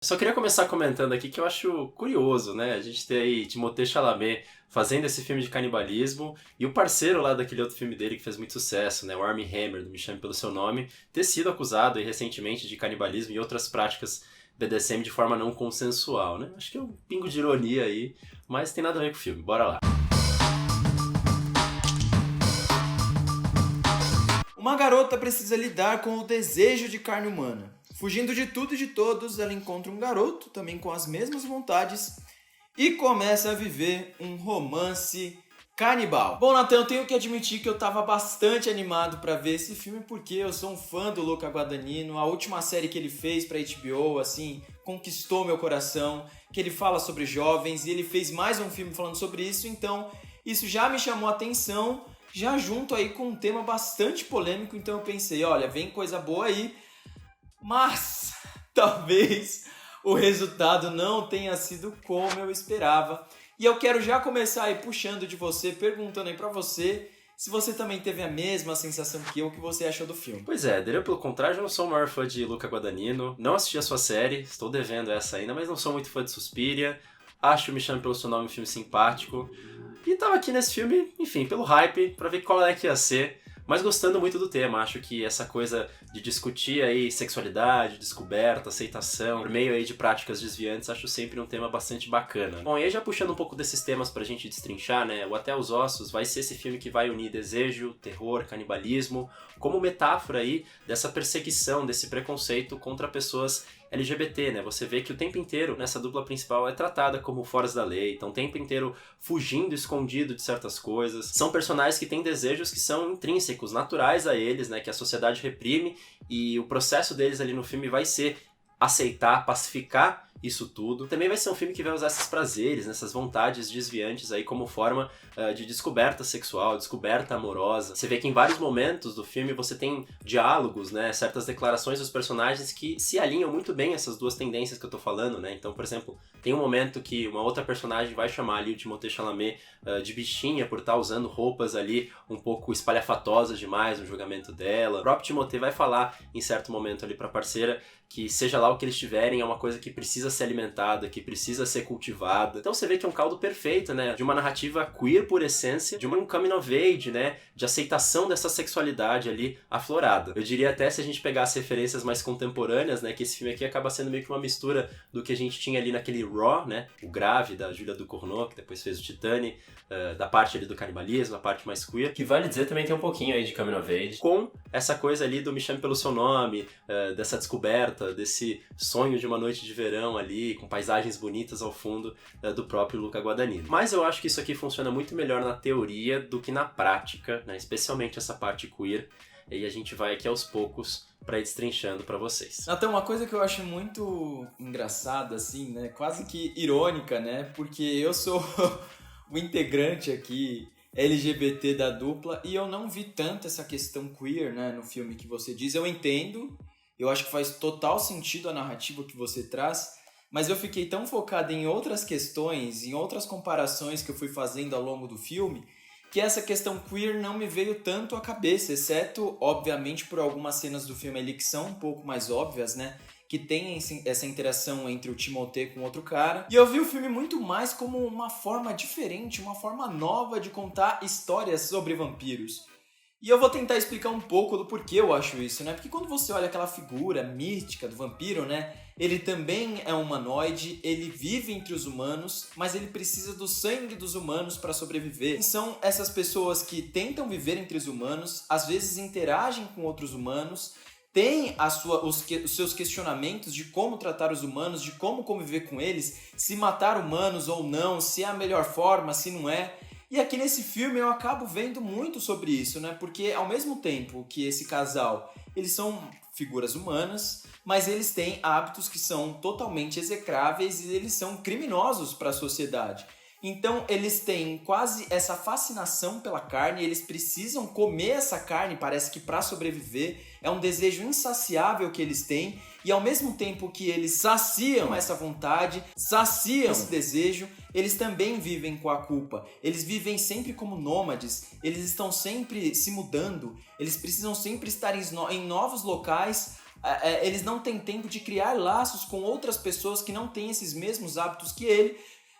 Só queria começar comentando aqui que eu acho curioso, né? A gente ter aí Timothée Chalamet fazendo esse filme de canibalismo e o parceiro lá daquele outro filme dele que fez muito sucesso, né? O Armie Hammer, do Me Chame Pelo Seu Nome, ter sido acusado aí recentemente de canibalismo e outras práticas BDSM de forma não consensual, né? Acho que é um pingo de ironia aí, mas tem nada a ver com o filme. Bora lá. Uma garota precisa lidar com o desejo de carne humana. Fugindo de tudo e de todos, ela encontra um garoto, também com as mesmas vontades, e começa a viver um romance canibal. Bom, Nathan, eu tenho que admitir que eu tava bastante animado pra ver esse filme, porque eu sou um fã do Luca Guadagnino. A última série que ele fez pra HBO, assim, conquistou meu coração, que ele fala sobre jovens, e ele fez mais um filme falando sobre isso, então isso já me chamou a atenção, já junto aí com um tema bastante polêmico, então eu pensei, olha, vem coisa boa aí, mas talvez o resultado não tenha sido como eu esperava. E eu quero já começar aí puxando de você, perguntando aí pra você se você também teve a mesma sensação que eu, o que você achou do filme. Pois é, eu pelo contrário eu não sou o maior fã de Luca Guadagnino, não assisti a sua série, estou devendo essa ainda, mas não sou muito fã de Suspiria, acho Me Chame Pelo Seu Nome um filme simpático, e tava aqui nesse filme, enfim, pelo hype, pra ver qual é que ia ser, mas gostando muito do tema. Acho que essa coisa de discutir aí sexualidade, descoberta, aceitação, por meio aí de práticas desviantes, acho sempre um tema bastante bacana. Bom, e aí já puxando um pouco desses temas pra gente destrinchar, né, o Até os Ossos vai ser esse filme que vai unir desejo, terror, canibalismo, como metáfora aí dessa perseguição, desse preconceito contra pessoas LGBT, né? Você vê que o tempo inteiro nessa dupla principal é tratada como fora da lei, então o tempo inteiro fugindo, escondido de certas coisas. São personagens que têm desejos que são intrínsecos, naturais a eles, né? Que a sociedade reprime, e o processo deles ali no filme vai ser aceitar, pacificar isso tudo. Também vai ser um filme que vai usar esses prazeres, essas vontades desviantes aí como forma de descoberta sexual, descoberta amorosa. Você vê que em vários momentos do filme você tem diálogos, né, certas declarações dos personagens que se alinham muito bem a essas duas tendências que eu tô falando, né? Então, por exemplo, tem um momento que uma outra personagem vai chamar ali o Timothée Chalamet de bichinha por estar usando roupas ali um pouco espalhafatosas demais no julgamento dela. O próprio Timothée vai falar em certo momento ali pra parceira que seja lá o que eles tiverem, é uma coisa que precisa ser alimentada, que precisa ser cultivada. Então você vê que é um caldo perfeito, né? De uma narrativa queer por essência, de um coming of age, né? De aceitação dessa sexualidade ali aflorada. Eu diria até, se a gente pegar as referências mais contemporâneas, né? Que esse filme aqui acaba sendo meio que uma mistura do que a gente tinha ali naquele Raw, né? O Grave, da Julia Ducournau, que depois fez o Titane, da parte ali do canibalismo, a parte mais queer, que vale dizer também tem um pouquinho aí de coming of age, com essa coisa ali do Me Chame Pelo Seu Nome, dessa descoberta, desse sonho de uma noite de verão ali, com paisagens bonitas ao fundo do próprio Luca Guadagnino. Mas eu acho que isso aqui funciona muito melhor na teoria do que na prática, né? Especialmente essa parte queer, e a gente vai aqui aos poucos pra ir destrinchando pra vocês. Então, uma coisa que eu acho muito engraçada, assim, né, quase que irônica, né, porque eu sou o integrante aqui LGBT da dupla e eu não vi tanto essa questão queer, né, no filme que você diz. Eu entendo, eu acho que faz total sentido a narrativa que você traz, mas eu fiquei tão focado em outras questões, em outras comparações que eu fui fazendo ao longo do filme, que essa questão queer não me veio tanto à cabeça, exceto, obviamente, por algumas cenas do filme ali que são um pouco mais óbvias, né? Que tem essa interação entre o Timothée com outro cara. E eu vi o filme muito mais como uma forma diferente, uma forma nova de contar histórias sobre vampiros. E eu vou tentar explicar um pouco do porquê eu acho isso, né? Porque quando você olha aquela figura mítica do vampiro, né? Ele também é um humanoide, ele vive entre os humanos, mas ele precisa do sangue dos humanos para sobreviver. E são essas pessoas que tentam viver entre os humanos, às vezes interagem com outros humanos, têm os seus questionamentos de como tratar os humanos, de como conviver com eles, se matar humanos ou não, se é a melhor forma, se não é. E aqui nesse filme eu acabo vendo muito sobre isso, né? Porque ao mesmo tempo que esse casal, eles são figuras humanas, mas eles têm hábitos que são totalmente execráveis e eles são criminosos para a sociedade. Então eles têm quase essa fascinação pela carne, eles precisam comer essa carne, parece que para sobreviver, é um desejo insaciável que eles têm, e ao mesmo tempo que eles saciam essa vontade, saciam esse desejo, eles também vivem com a culpa. Eles vivem sempre como nômades, eles estão sempre se mudando, eles precisam sempre estar em novos locais Eles não têm tempo de criar laços com outras pessoas que não têm esses mesmos hábitos que ele,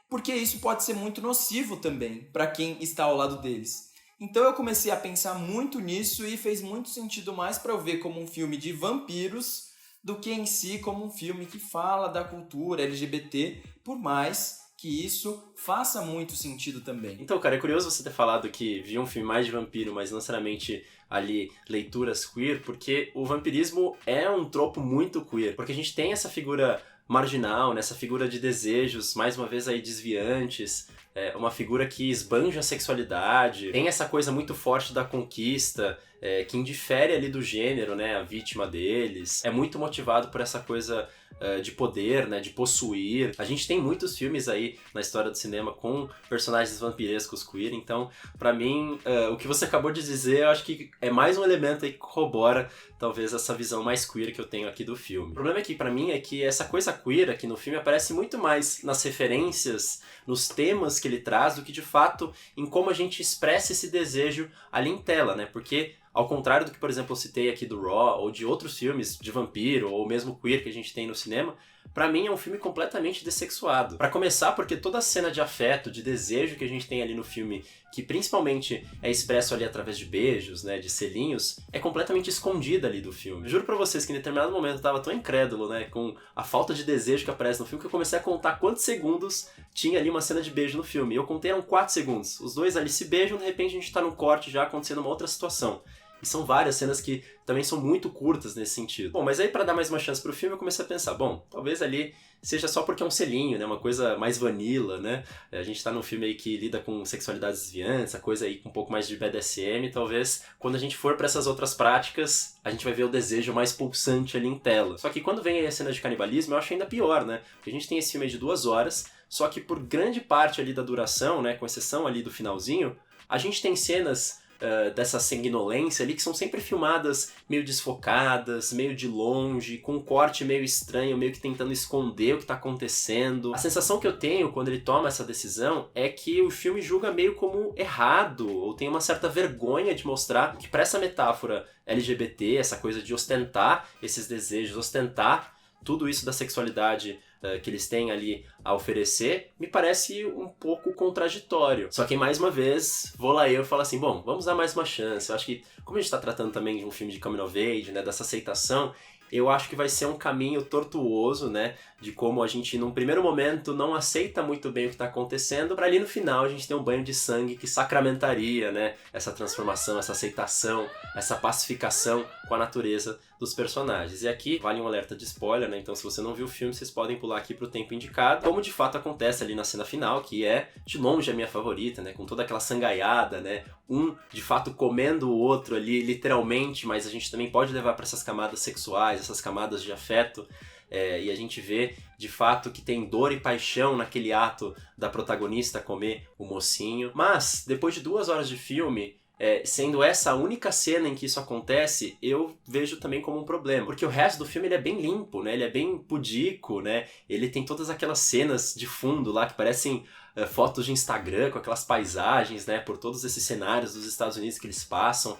porque isso pode ser muito nocivo também para quem está ao lado deles. Então eu comecei a pensar muito nisso e fez muito sentido mais para eu ver como um filme de vampiros do que em si como um filme que fala da cultura LGBT, por mais que isso faça muito sentido também. Então, cara, é curioso você ter falado que viu um filme mais de vampiro, mas não necessariamente ali leituras queer, porque o vampirismo é um tropo muito queer, porque a gente tem essa figura marginal, né, essa figura de desejos, mais uma vez aí desviantes, uma figura que esbanja a sexualidade, tem essa coisa muito forte da conquista, que indifere ali do gênero, né, a vítima deles, é muito motivado por essa coisa de poder, né, de possuir. A gente tem muitos filmes aí na história do cinema com personagens vampirescos queer, então, pra mim, o que você acabou de dizer, eu acho que é mais um elemento aí que corrobora, talvez, essa visão mais queer que eu tenho aqui do filme. O problema aqui, pra mim, é que essa coisa queer aqui no filme aparece muito mais nas referências, nos temas que ele traz, do que, de fato, em como a gente expressa esse desejo ali em tela, né, porque ao contrário do que, por exemplo, eu citei aqui do Raw, ou de outros filmes de vampiro, ou mesmo queer que a gente tem no cinema, pra mim é um filme completamente dessexuado. Pra começar, porque toda a cena de afeto, de desejo que a gente tem ali no filme, que principalmente é expresso ali através de beijos, né, de selinhos, é completamente escondida ali do filme. Eu juro pra vocês que em determinado momento eu tava tão incrédulo, né, com a falta de desejo que aparece no filme, que eu comecei a contar quantos segundos tinha ali uma cena de beijo no filme. E eu contei, eram 4 segundos. Os dois ali se beijam, de repente a gente tá num corte já acontecendo uma outra situação. E são várias cenas que também são muito curtas nesse sentido. Bom, mas aí pra dar mais uma chance pro filme eu comecei a pensar, bom, talvez ali seja só porque é um selinho, né, uma coisa mais vanilla, né, a gente tá num filme aí que lida com sexualidades desviantes, a coisa aí com um pouco mais de BDSM, talvez quando a gente for pra essas outras práticas, a gente vai ver o desejo mais pulsante ali em tela. Só que quando vem aí a cena de canibalismo, eu acho ainda pior, né, porque a gente tem esse filme aí de 2 horas, só que por grande parte ali da duração, né, com exceção ali do finalzinho, a gente tem cenas dessa sanguinolência ali, que são sempre filmadas meio desfocadas, meio de longe, com um corte meio estranho, meio que tentando esconder o que está acontecendo. A sensação que eu tenho quando ele toma essa decisão é que o filme julga meio como errado, ou tem uma certa vergonha de mostrar que para essa metáfora LGBT, essa coisa de ostentar esses desejos, ostentar tudo isso da sexualidade que eles têm ali a oferecer, me parece um pouco contraditório. Só que, mais uma vez, vou lá eu e falo assim, bom, vamos dar mais uma chance. Eu acho que, como a gente está tratando também de um filme de coming of age, né, dessa aceitação, eu acho que vai ser um caminho tortuoso, né, de como a gente, num primeiro momento, não aceita muito bem o que está acontecendo, para ali no final a gente ter um banho de sangue que sacramentaria, né, essa transformação, essa aceitação, essa pacificação com a natureza dos personagens. E aqui vale um alerta de spoiler, né, então se você não viu o filme, vocês podem pular aqui pro tempo indicado, como de fato acontece ali na cena final, que é de longe a minha favorita, né, com toda aquela sangaiada, né, um de fato comendo o outro ali, literalmente, mas a gente também pode levar para essas camadas sexuais, essas camadas de afeto, e a gente vê de fato que tem dor e paixão naquele ato da protagonista comer o mocinho. Mas, depois de 2 horas de filme, sendo essa a única cena em que isso acontece, eu vejo também como um problema. Porque o resto do filme ele é bem limpo, né? Ele é bem pudico, né? Ele tem todas aquelas cenas de fundo lá que parecem fotos de Instagram, com aquelas paisagens, né? Por todos esses cenários dos Estados Unidos que eles passam.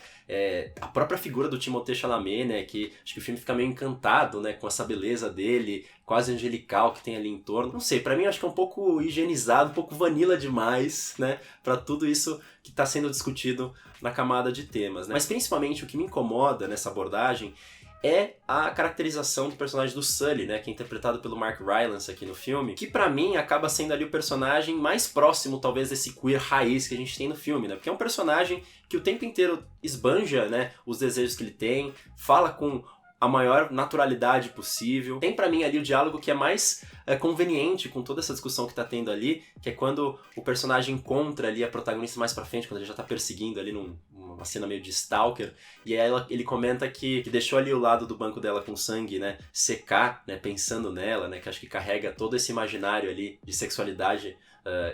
A própria figura do Timothée Chalamet, né? Que acho que o filme fica meio encantado, né? Com essa beleza dele, quase angelical que tem ali em torno. Não sei, pra mim acho que é um pouco higienizado, um pouco vanilla demais, né? Pra tudo isso que tá sendo discutido na camada de temas, né? Mas principalmente o que me incomoda nessa abordagem é a caracterização do personagem do Sully, né, que é interpretado pelo Mark Rylance aqui no filme, que pra mim acaba sendo ali o personagem mais próximo, talvez, desse queer raiz que a gente tem no filme, né, porque é um personagem que o tempo inteiro esbanja, né, os desejos que ele tem, fala com a maior naturalidade possível. Tem pra mim ali o diálogo que é mais conveniente com toda essa discussão que tá tendo ali, que é quando o personagem encontra ali a protagonista mais pra frente, quando ele já tá perseguindo ali numa cena meio de stalker, e aí ele comenta que deixou ali o lado do banco dela com sangue, né, secar, né, pensando nela, né, que acho que carrega todo esse imaginário ali de sexualidade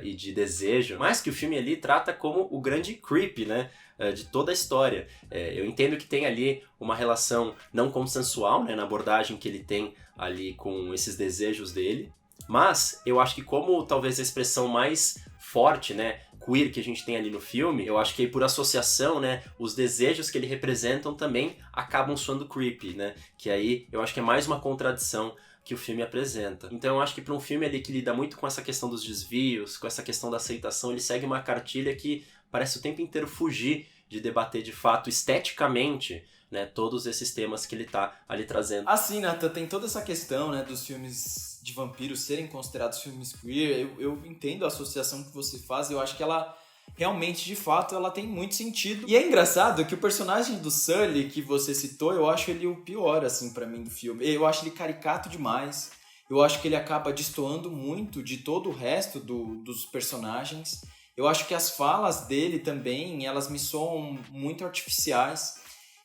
e de desejo, mas que o filme ali trata como o grande creep, né, de toda a história. Eu entendo que tem ali uma relação não consensual, né, na abordagem que ele tem ali com esses desejos dele, mas eu acho que como talvez a expressão mais forte, né, queer que a gente tem ali no filme, eu acho que aí por associação, né, os desejos que ele representam também acabam soando creepy, né? Que aí eu acho que é mais uma contradição que o filme apresenta. Então eu acho que para um filme ali que lida muito com essa questão dos desvios, com essa questão da aceitação, ele segue uma cartilha que parece o tempo inteiro fugir de debater de fato esteticamente, né, todos esses temas que ele tá ali trazendo. Assim, Nathan, tem toda essa questão, né, dos filmes de vampiros serem considerados filmes queer. Eu entendo a associação que você faz, eu acho que ela realmente, de fato, ela tem muito sentido. E é engraçado que o personagem do Sully que você citou, eu acho ele o pior, assim, pra mim, do filme. Eu acho ele caricato demais. Eu acho que ele acaba destoando muito de todo o resto dos personagens. Eu acho que as falas dele também, elas me soam muito artificiais.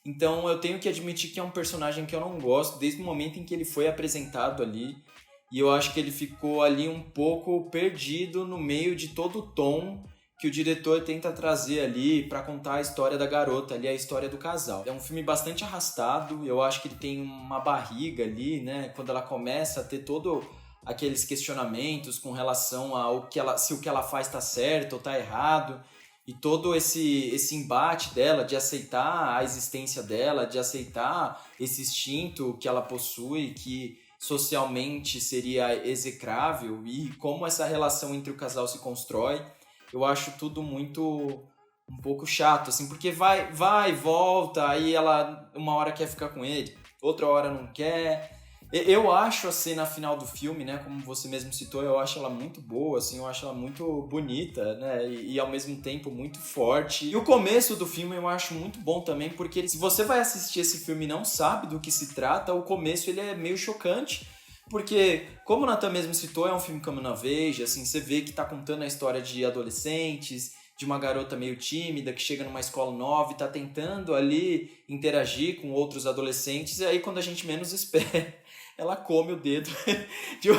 Então eu tenho que admitir que é um personagem que eu não gosto desde o momento em que ele foi apresentado ali. E eu acho que ele ficou ali um pouco perdido no meio de todo o tom que o diretor tenta trazer ali para contar a história da garota, ali a história do casal. É um filme bastante arrastado, eu acho que ele tem uma barriga ali, né? Quando ela começa a ter todo aqueles questionamentos com relação ao que ela, se o que ela faz está certo ou está errado. E todo esse embate dela de aceitar a existência dela, de aceitar esse instinto que ela possui, que socialmente seria execrável, e como essa relação entre o casal se constrói, eu acho tudo muito um pouco chato, assim, porque vai, volta, aí ela uma hora quer ficar com ele, outra hora não quer. Eu acho a cena final do filme, né, como você mesmo citou, eu acho ela muito boa, assim, eu acho ela muito bonita, né, e ao mesmo tempo muito forte. E o começo do filme eu acho muito bom também, porque se você vai assistir esse filme e não sabe do que se trata, o começo ele é meio chocante, porque, como o Nathan mesmo citou, é um filme coming of age, assim, você vê que tá contando a história de adolescentes, de uma garota meio tímida que chega numa escola nova e tá tentando ali interagir com outros adolescentes, e aí quando a gente menos espera, ela come o dedo de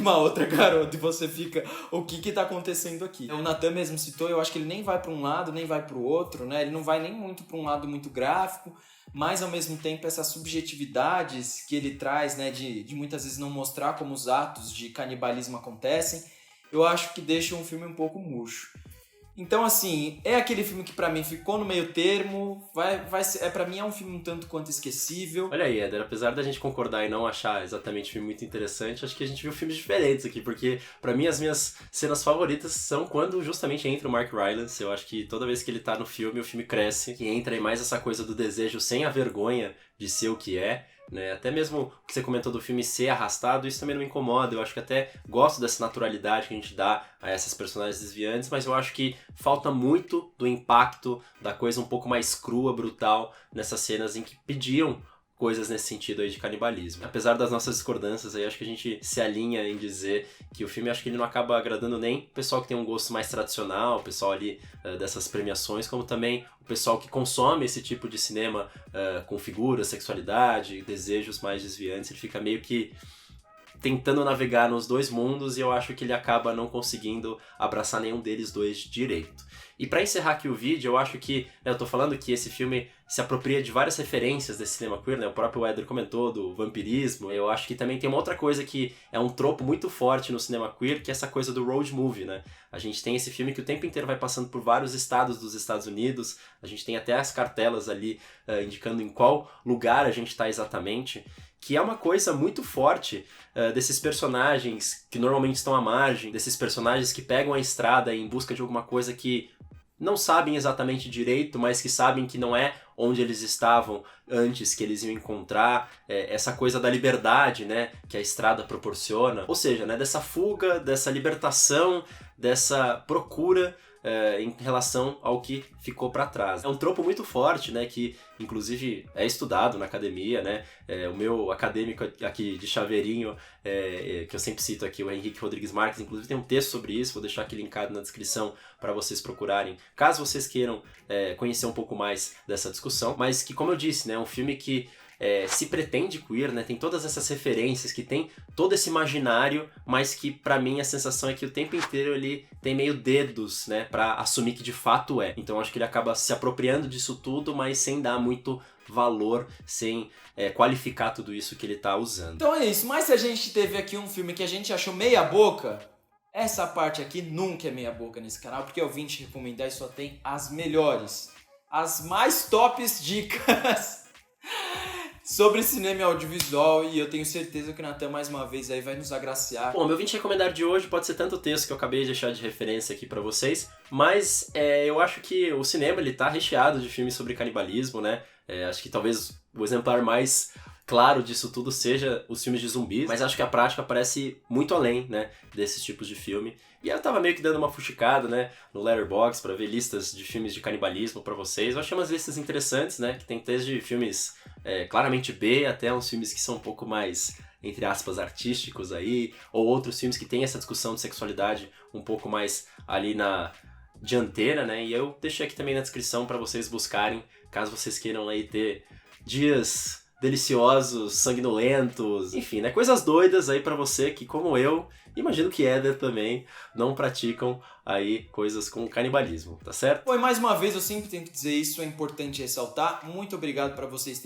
uma outra garota e você fica, o que tá acontecendo aqui? O Nathan mesmo citou, eu acho que ele nem vai para um lado, nem vai para o outro, né? Ele não vai nem muito para um lado muito gráfico, mas ao mesmo tempo essas subjetividades que ele traz, né, de muitas vezes não mostrar como os atos de canibalismo acontecem, eu acho que deixa um filme um pouco murcho. Então, assim, é aquele filme que pra mim ficou no meio termo, pra mim é um filme um tanto quanto esquecível. Olha aí, Éder, apesar da gente concordar e não achar exatamente o filme muito interessante, acho que a gente viu filmes diferentes aqui, porque pra mim as minhas cenas favoritas são quando justamente entra o Mark Rylance. Eu acho que toda vez que ele tá no filme, o filme cresce, que entra em mais essa coisa do desejo sem a vergonha de ser o que é, né? Até mesmo o que você comentou do filme ser arrastado, isso também não me incomoda. Eu acho que até gosto dessa naturalidade que a gente dá a essas personagens desviantes, mas eu acho que falta muito do impacto da coisa um pouco mais crua, brutal, nessas cenas em que pediam coisas nesse sentido aí de canibalismo. Apesar das nossas discordâncias aí, acho que a gente se alinha em dizer que o filme, acho que ele não acaba agradando nem o pessoal que tem um gosto mais tradicional, o pessoal ali dessas premiações, como também o pessoal que consome esse tipo de cinema com figuras, sexualidade, desejos mais desviantes. Ele fica meio que tentando navegar nos dois mundos e eu acho que ele acaba não conseguindo abraçar nenhum deles dois direito. E pra encerrar aqui o vídeo, eu acho que, né, eu tô falando que esse filme se apropria de várias referências desse cinema queer, né? O próprio Éder comentou do vampirismo. Eu acho que também tem uma outra coisa que é um tropo muito forte no cinema queer, que é essa coisa do road movie, né? A gente tem esse filme que o tempo inteiro vai passando por vários estados dos Estados Unidos, a gente tem até as cartelas ali indicando em qual lugar a gente tá exatamente, que é uma coisa muito forte desses personagens que normalmente estão à margem, desses personagens que pegam a estrada em busca de alguma coisa que não sabem exatamente direito, mas que sabem que não é onde eles estavam antes que eles iam encontrar, essa coisa da liberdade, né, que a estrada proporciona, ou seja, né, dessa fuga, dessa libertação, dessa procura em relação ao que ficou para trás. É um tropo muito forte, né, que inclusive é estudado na academia, né, o meu acadêmico aqui de chaveirinho, que eu sempre cito aqui, o Henrique Rodrigues Marques, inclusive tem um texto sobre isso, vou deixar aqui linkado na descrição para vocês procurarem, caso vocês queiram conhecer um pouco mais dessa discussão, mas que, como eu disse, né, é um filme que se pretende queer, né? Tem todas essas referências, que tem todo esse imaginário, mas que pra mim a sensação é que o tempo inteiro ele tem meio dedos, né, pra assumir que de fato é. Então acho que ele acaba se apropriando disso tudo, mas sem dar muito valor, sem qualificar tudo isso que ele tá usando. Então é isso, mas se a gente teve aqui um filme que a gente achou meia boca, Essa parte aqui nunca é meia boca nesse canal, porque eu vim te recomendar e só tem as melhores, as mais tops dicas sobre cinema e audiovisual, e eu tenho certeza que o Natan mais uma vez aí vai nos agraciar. Bom, meu 20 recomendar de hoje pode ser tanto o texto que eu acabei de deixar de referência aqui pra vocês, mas eu acho que o cinema ele tá recheado de filmes sobre canibalismo, né? Acho que talvez o exemplar mais claro disso tudo seja os filmes de zumbis, mas acho que a prática parece muito além, né, desses tipos de filme. E eu tava meio que dando uma fuxicada, né, no Letterboxd pra ver listas de filmes de canibalismo pra vocês. Eu achei umas listas interessantes, né, que tem desde filmes claramente B até uns filmes que são um pouco mais, entre aspas, artísticos aí, ou outros filmes que tem essa discussão de sexualidade um pouco mais ali na dianteira, né, e eu deixei aqui também na descrição pra vocês buscarem, caso vocês queiram aí ter dias deliciosos, sanguinolentos, enfim, né? Coisas doidas aí pra você que, como eu, imagino que Éder também, não praticam aí coisas com canibalismo, tá certo? Bom, e mais uma vez eu sempre tenho que dizer isso, é importante ressaltar. Muito obrigado para vocês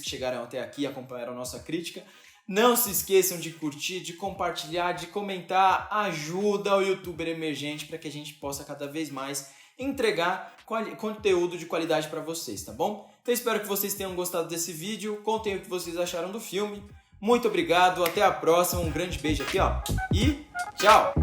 que chegaram até aqui e acompanharam a nossa crítica. Não se esqueçam de curtir, de compartilhar, de comentar, ajuda o youtuber emergente para que a gente possa cada vez mais entregar conteúdo de qualidade para vocês, tá bom? Então espero que vocês tenham gostado desse vídeo, contem o que vocês acharam do filme. Muito obrigado, até a próxima, um grande beijo aqui, ó, e tchau!